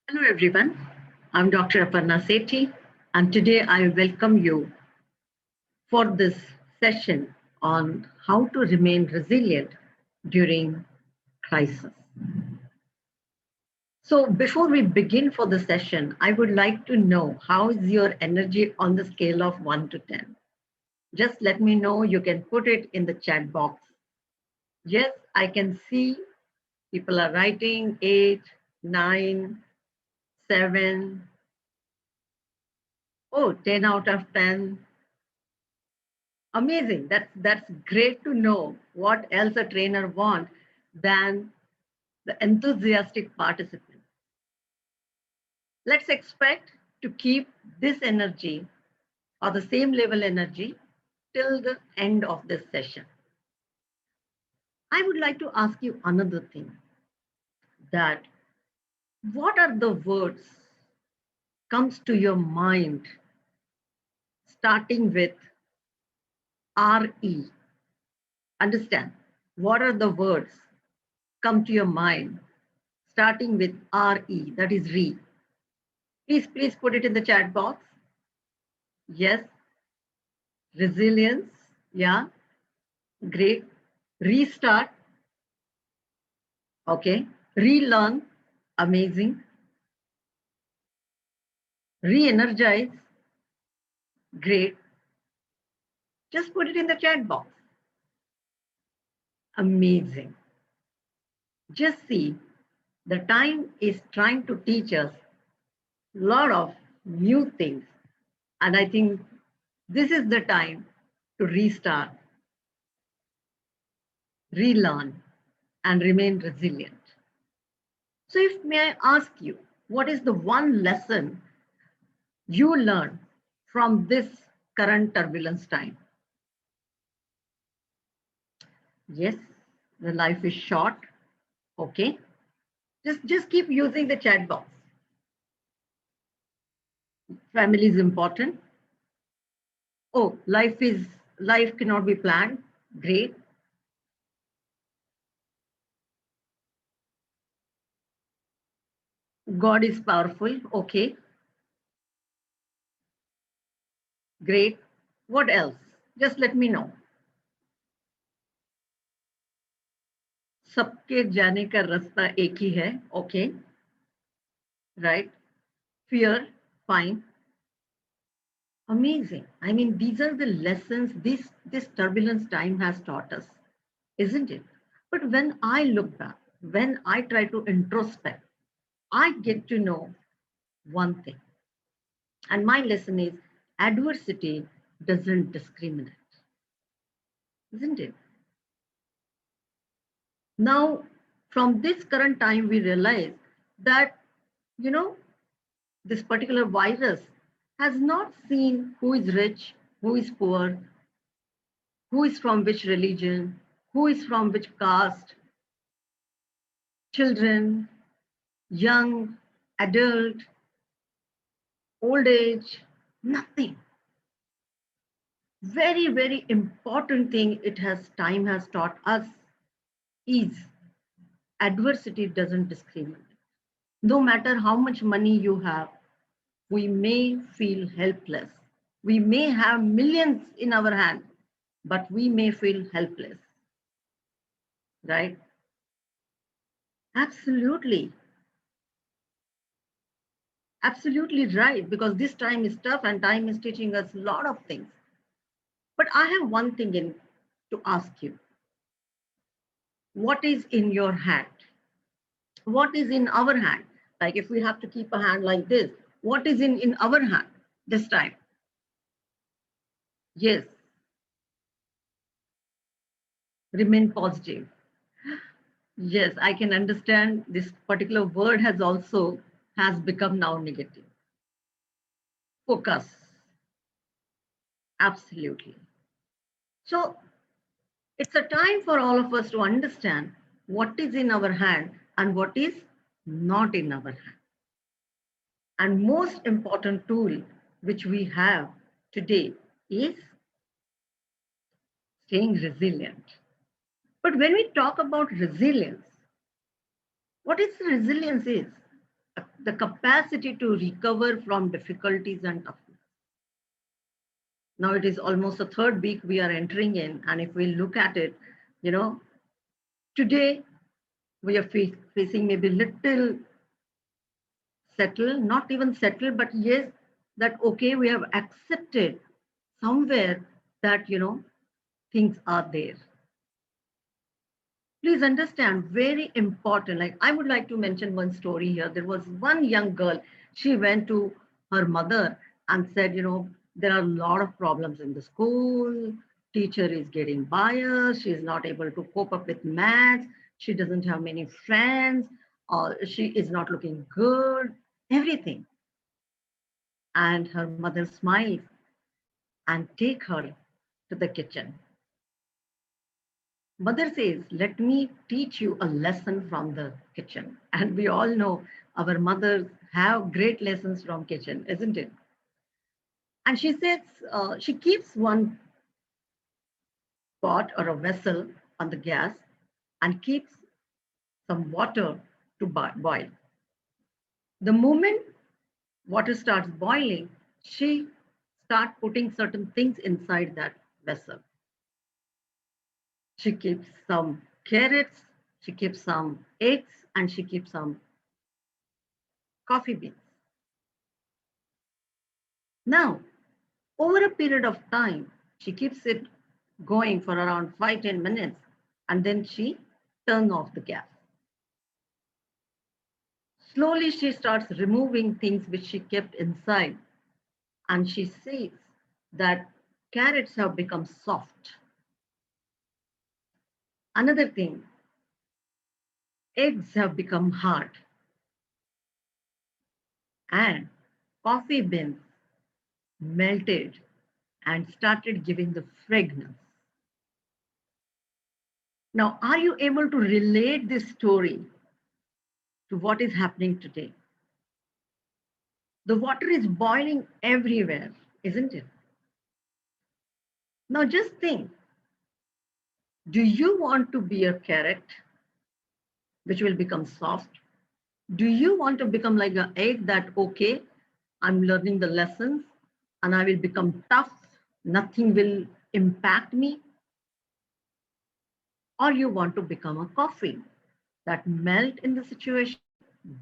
Hello, everyone. I'm Dr. Aparna Sethi, and today I welcome you for this session on how to remain resilient during crisis. So, before we begin for the session, I would like to know how is your energy on the scale of 1 to 10? Just let me know. You can put it in the chat box. Yes, I can see people are writing 8, 9, 7. Oh, 10 out of 10. Amazing. That's great to know what else a trainer wants than the enthusiastic participant. Let's expect to keep this energy or the same level energy till the end of this session. I would like to ask you another thing that what are the words comes to your mind starting with RE? Understand what are the words come to your mind starting with RE, that is re. Please put it in the chat box. Yes, resilience. Yeah, great. Restart. Okay. Relearn. Amazing. Re-energize. Great. Just put it in the chat box. Amazing. Just see, the time is trying to teach us a lot of new things. And I think this is the time to restart, relearn, and remain resilient. So, if may I ask you, what is the one lesson you learn from this current turbulence time? Yes, the life is short. Okay. Just keep using the chat box. Family is important. Oh, life cannot be planned. Great. God is powerful. Okay. Great. What else? Just let me know. सबके जाने का रास्ता एक ही है. Okay. Right. Fear. Fine. Amazing. I mean, these are the lessons this turbulence time has taught us, isn't it? But when I look back, when I try to introspect, I get to know one thing. And my lesson is adversity doesn't discriminate, isn't it? Now, from this current time, we realize that, you know, this particular virus has not seen who is rich, who is poor, who is from which religion, who is from which caste, children, young, adult, old age, nothing. Very important thing it has time has taught us is adversity doesn't discriminate. No matter how much money you have, we may feel helpless. We may have millions in our hand, but we may feel helpless, right? Absolutely. Absolutely right, because this time is tough and time is teaching us a lot of things. But I have one thing to ask you. What is in your hand? What is in our hand? Like if we have to keep a hand like this, what is in our hand this time? Yes, remain positive. Yes, I can understand this particular word has become now negative. Focus. Absolutely. So it's a time for all of us to understand what is in our hand and what is not in our hand. And most important tool which we have today is staying resilient. But when we talk about resilience, what is resilience is? the capacity to recover from difficulties and toughness. Now it is almost the third week we are entering in, and if we look at it, you know, today we are facing maybe little settle, not even settle, but yes, that okay, we have accepted somewhere that, things are there. Please understand, very important. Like, I would like to mention one story here. There was one young girl, she went to her mother and said, there are a lot of problems in the school. Teacher is getting biased. She is not able to cope up with maths. She doesn't have many friends. Or she is not looking good. Everything. And her mother smiles and take her to the kitchen. Mother says, let me teach you a lesson from the kitchen. And we all know our mothers have great lessons from kitchen, isn't it? And she says, she keeps one pot or a vessel on the gas and keeps some water to boil. The moment water starts boiling, she starts putting certain things inside that vessel. She keeps some carrots, she keeps some eggs, and she keeps some coffee beans. Now, over a period of time, she keeps it going for around 5-10 minutes, and then she turns off the gas. Slowly, she starts removing things which she kept inside, and she sees that carrots have become soft. Another thing, eggs have become hard, and coffee beans melted and started giving the fragrance. Now, are you able to relate this story to what is happening today? The water is boiling everywhere, isn't it? Now, just think, do you want to be a carrot which will become soft? Do you want to become like an egg that, okay, I'm learning the lessons and I will become tough, nothing will impact me? Or you want to become a coffee that melt in the situation,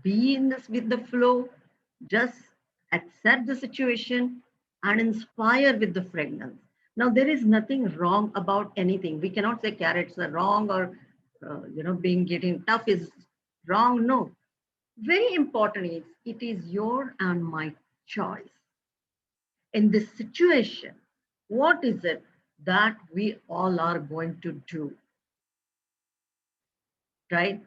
be in this with the flow, just accept the situation and inspire with the fragrance. Now, there is nothing wrong about anything. We cannot say carrots are wrong or, being getting tough is wrong. No. Very important is it is your and my choice. In this situation, what is it that we all are going to do? Right?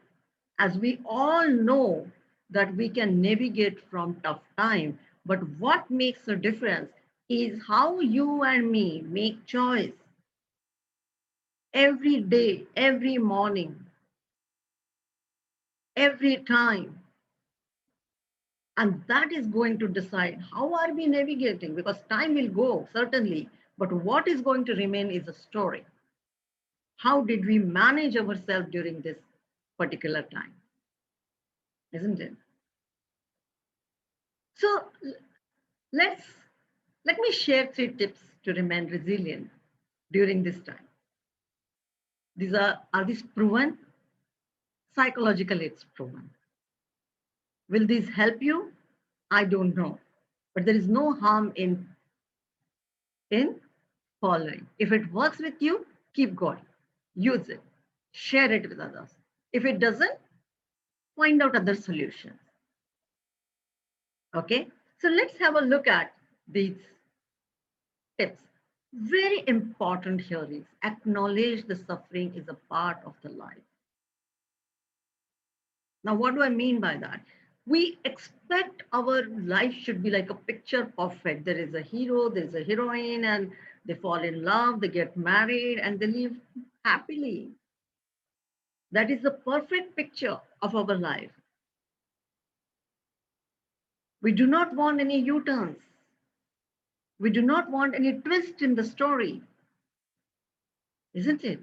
As we all know that we can navigate from tough time, but what makes a difference is how you and me make choice every day, every morning, every time. And that is going to decide how are we navigating, because time will go, certainly, but what is going to remain is a story. How did we manage ourselves during this particular time? Isn't it? So let's let me share 3 tips to remain resilient during this time. These are these proven? Psychologically, it's proven. Will these help you? I don't know. But there is no harm in following. If it works with you, keep going. Use it. Share it with others. If it doesn't, find out other solutions. Okay? So let's have a look at these tips. Very important here is acknowledge the suffering is a part of the life. Now, what do I mean by that? We expect our life should be like a picture perfect. There is a hero, there is a heroine, and they fall in love, they get married, and they live happily. That is the perfect picture of our life. We do not want any U-turns. We do not want any twist in the story, isn't it?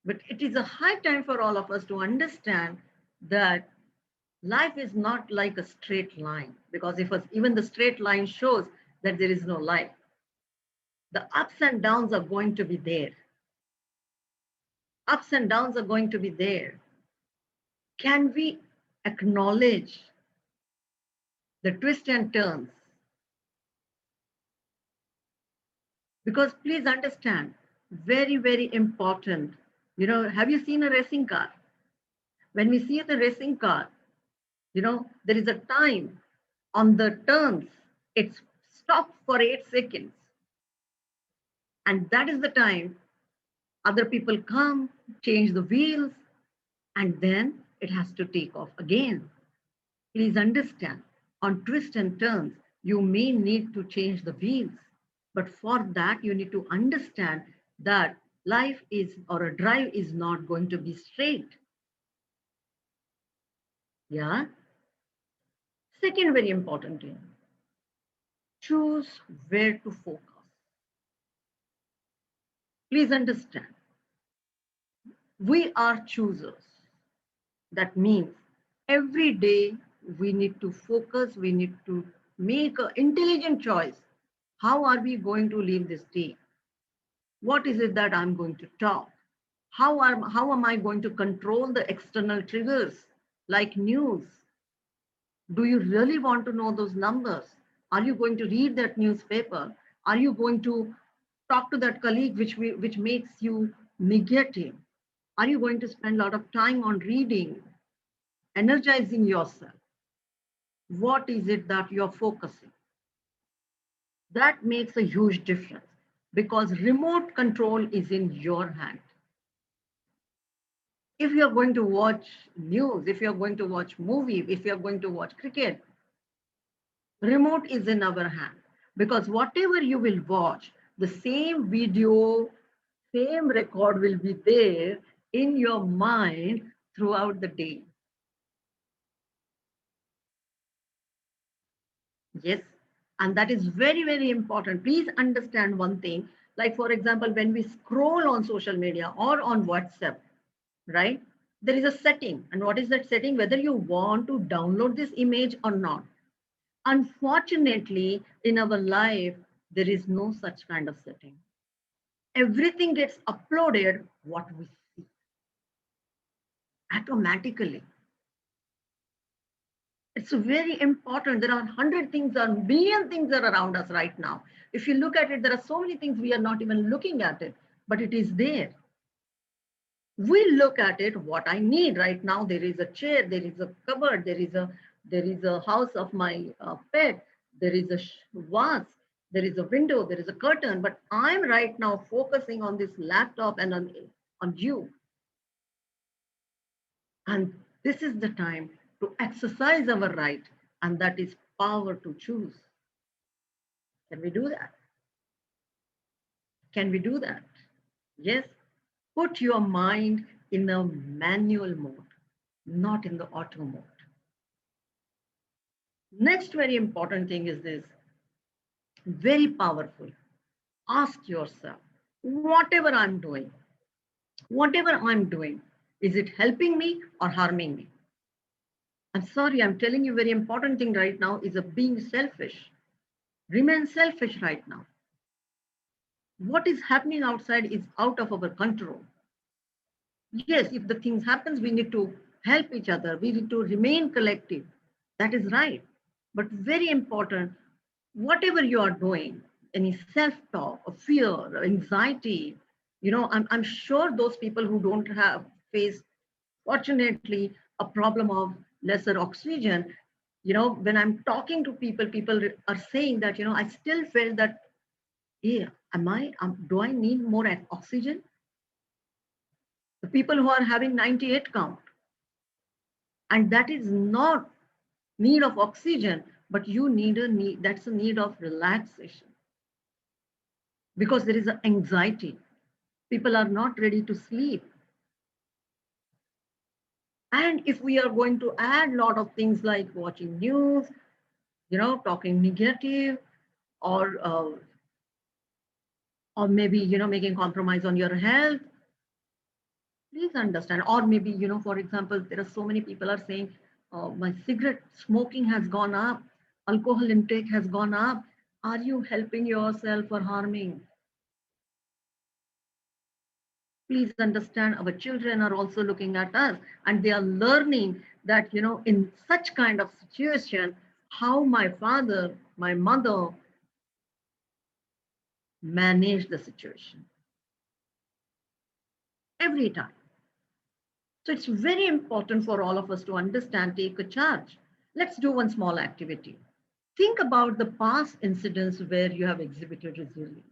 But it is a high time for all of us to understand that Life is not like a straight line, because if even the straight line shows that there is no life, the ups and downs are going to be there. Ups and downs are going to be there. Can we acknowledge the twists and turns? Because please understand, very, very important. Have you seen a racing car? When we see the racing car, there is a time on the turns, it stops for 8 seconds. And that is the time other people come, change the wheels, and then it has to take off again. Please understand, on twists and turns, you may need to change the wheels. But for that, you need to understand that life is, or a drive is not going to be straight. Yeah. Second very important thing, choose where to focus. Please understand, we are choosers. That means every day we need to focus, we need to make an intelligent choice. How are we going to live this day? What is it that I'm going to talk? How am I going to control the external triggers like news? Do you really want to know those numbers? Are you going to read that newspaper? Are you going to talk to that colleague which makes you negative? Are you going to spend a lot of time on reading, energizing yourself? What is it that you're focusing? That makes a huge difference, because remote control is in your hand. If you're going to watch news, if you're going to watch movie, if you're going to watch cricket, remote is in our hand, because whatever you will watch, the same video, same record will be there in your mind throughout the day. Yes, and that is very, very important. Please understand one thing. Like, for example, when we scroll on social media or on WhatsApp, right? There is a setting. And what is that setting? Whether you want to download this image or not. Unfortunately, in our life, there is no such kind of setting. Everything gets uploaded, what we see automatically. It's very important. There are 100 things or billion things that are around us right now. If you look at it, there are so many things we are not even looking at it, but it is there. We look at it, what I need right now. There is a chair, there is a cupboard, there is a house of my pet, there is a vase, there is a window, there is a curtain. But I'm right now focusing on this laptop and on you. And this is the time to exercise our right, and that is power to choose. Can we do that? Can we do that? Yes. Put your mind in a manual mode, not in the auto mode. Next very important thing is this, very powerful. Ask yourself, whatever I'm doing, is it helping me or harming me? I'm sorry, I'm telling you very important thing right now is a being selfish. Remain selfish right now. What is happening outside is out of our control. Yes, if the things happens, we need to help each other. We need to remain collective. That is right. But very important, whatever you are doing, any self-talk or fear or anxiety, I'm sure those people who don't have faced, fortunately, a problem of lesser oxygen, when I'm talking to people, people are saying that, I still felt that, yeah, do I need more oxygen? The people who are having 98 count, and that is not need of oxygen, but you need that's a need of relaxation, because there is an anxiety. People are not ready to sleep. And if we are going to add a lot of things like watching news, talking negative, or maybe making compromise on your health, please understand. Or maybe, for example, there are so many people are saying, My cigarette smoking has gone up, alcohol intake has gone up. Are you helping yourself or harming? Please understand, our children are also looking at us, and they are learning that, in such kind of situation, how my father, my mother managed the situation every time. So it's very important for all of us to understand, take a charge. Let's do one small activity. Think about the past incidents where you have exhibited resilience.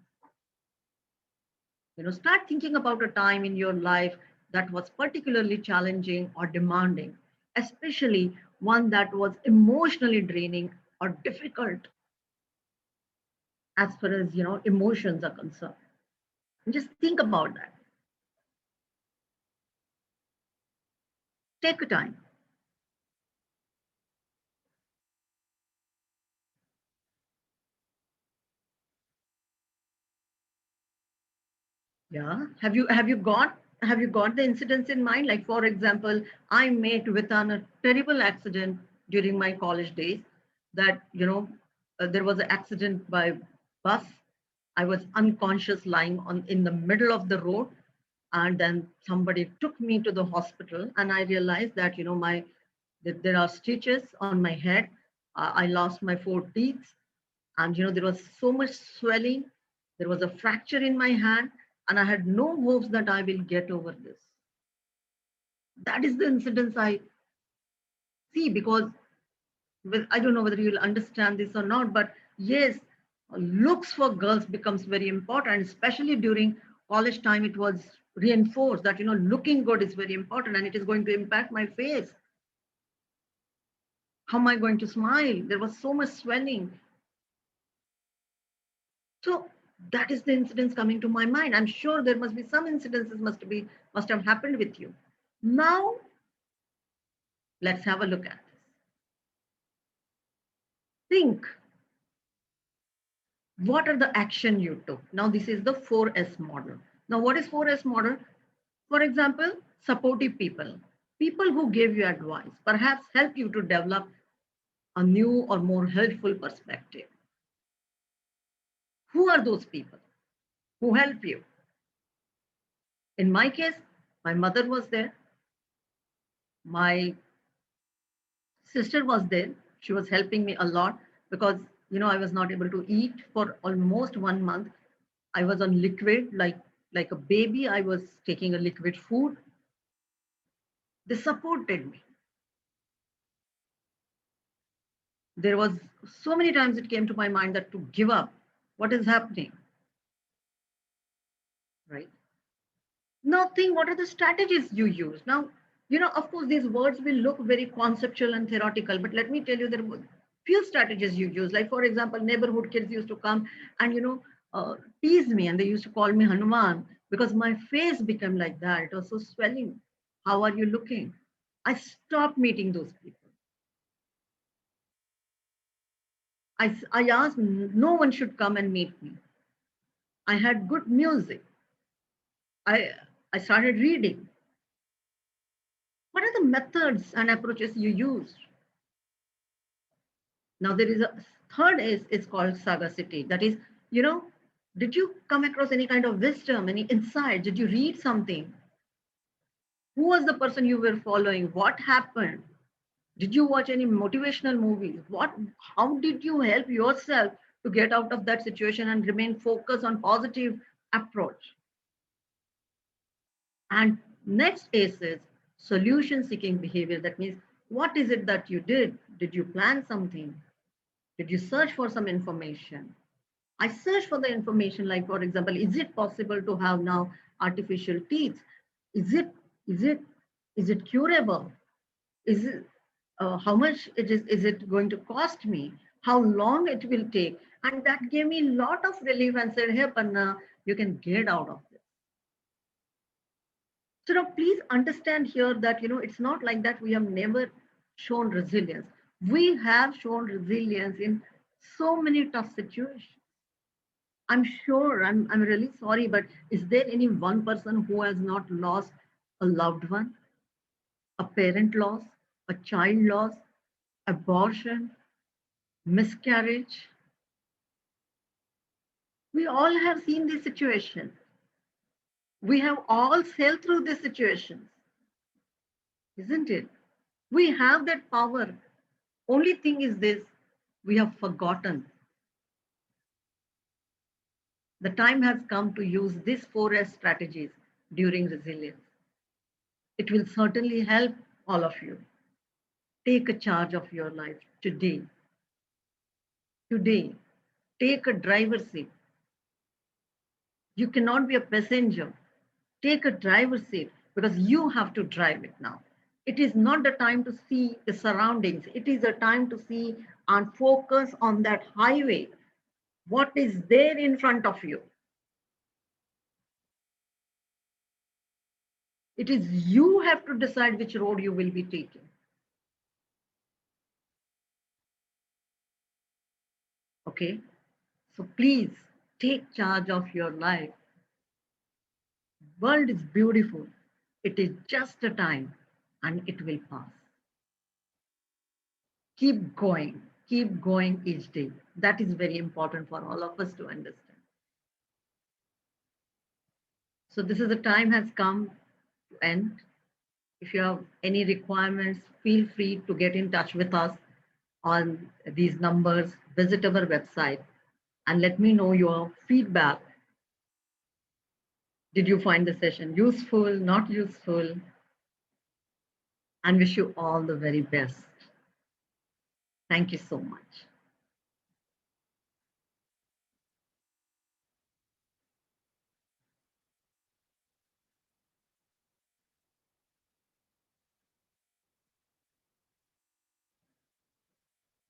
Start thinking about a time in your life that was particularly challenging or demanding, especially one that was emotionally draining or difficult as far as emotions are concerned. And just think about that. Take a time. Yeah. Have you got the incidents in mind? Like, for example, I met with a terrible accident during my college days. That there was an accident by bus. I was unconscious, lying on in the middle of the road, and then somebody took me to the hospital, and I realized that that there are stitches on my head. I lost my four teeth, and there was so much swelling. There was a fracture in my hand, and I had no hopes that I will get over this. That is the incidents I see, because I don't know whether you'll understand this or not, but yes, looks for girls becomes very important, especially during college time. It was reinforced that looking good is very important, and it is going to impact my face. How am I going to smile? There was so much swelling. So that is the incidents coming to my mind. I'm sure there must be some incidences must have happened with you. Now let's have a look at this. Think, what are the action you took? Now this is the 4S model. Now what is 4S model? For example, supportive people. People who give you advice, perhaps help you to develop a new or more helpful perspective. Who are those people who help you? In my case, my mother was there. My sister was there. She was helping me a lot, because I was not able to eat for almost 1 month. I was on liquid, like a baby. I was taking a liquid food. They supported me. There was so many times it came to my mind that to give up. What is happening, right? Now think, what are the strategies you use? Now, of course, these words will look very conceptual and theoretical, but let me tell you, there were few strategies you use. Like, for example, neighborhood kids used to come and, tease me, and they used to call me Hanuman, because my face became like that. It was so swelling. How are you looking? I stopped meeting those people. I asked no one should come and meet me. I had good music. I, I started reading. What are the methods and approaches you use? Now there is a third is called sagacity. That is, you know, did you come across any kind of wisdom, any insight? Did you read something? Who was the person you were following? What happened? Did you watch any motivational movies? How did you help yourself to get out of that situation and remain focused on positive approach? And next is solution seeking behavior. That means, what is it that you did? Did you plan something? Did you search for some information? I search for the information, like, for example, is it possible to have now artificial teeth? Is it is it is it curable? Is it how much is it going to cost me? How long it will take? And that gave me a lot of relief and said, hey, Panna, you can get out of this. So now please understand here that it's not like that we have never shown resilience. We have shown resilience in so many tough situations. I'm sure, I'm really sorry, but is there any one person who has not lost a loved one, a parent loss? a child loss, abortion, miscarriage. We all have seen this situation. We have all sailed through these situations, isn't it? We have that power. Only thing is this, we have forgotten. The time has come to use these 4S strategies during resilience. It will certainly help all of you. Take a charge of your life today. Today, take a driver's seat. You cannot be a passenger. Take a driver's seat because you have to drive it now. It is not the time to see the surroundings. It is a time to see and focus on that highway. What is there in front of you? It is you have to decide which road you will be taking. Okay? So please take charge of your life. World is beautiful. It is just a time and it will pass. Keep going each day. That is very important for all of us to understand. So this is the time has come to end. If you have any requirements, feel free to get in touch with us on these numbers. Visit our website and let me know your feedback. Did you find the session useful, not useful? And wish you all the very best. Thank you so much.